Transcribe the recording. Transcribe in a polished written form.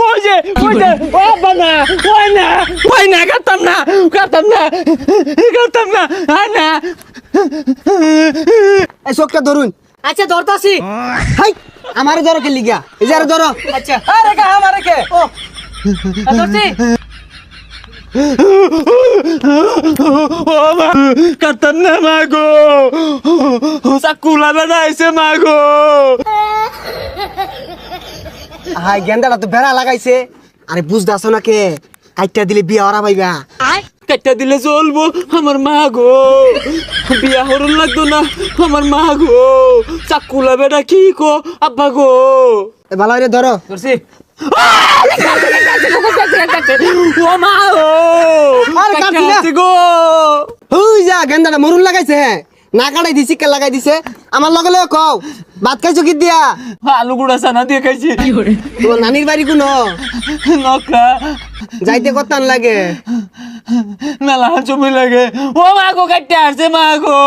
ওই যে ও বানা ওই না কাটতাম না না এই চোখটা ধরুন। আচ্ছা ধরতাছি। হাই আমারে ধরো কে লিগা, এই যে আরে ধরো। আচ্ছা আরে কা আমারে কে ও ধরছি। ও মা কাটতাম না মাগো চাকুলা বানাইছে মাগো হাই গেন্দাটা তো বেড়া লাগাইছে। আরে বুঝদাছ না কে কাইটা দিলে বিয়া ওরা পাইবা। কাটটা দিলে চলবো আমার মা গো বিয়া হরুন লাগতো না আমার মা গো চাকুলা বেটা কি কো আব্বা গো এ ভালো করে ধরো। ধরছি। ও মা ও আরে কাটছি না। গো হুই যা গেন্দাটা মরুন লাগাইছে। হ্যাঁ না কাটাই দিছি কে লাগাই দিছে। আমার লগে লগে কও ভাত খাইছো কি দিয়া? আলু গুড়া সানা দিয়ে খাইছি তোমার নানির বাড়ি কোন? নকরা যাইতে কতান লাগে? মেলা জমি লাগে ও মা গো কাটতে আসছে মা গো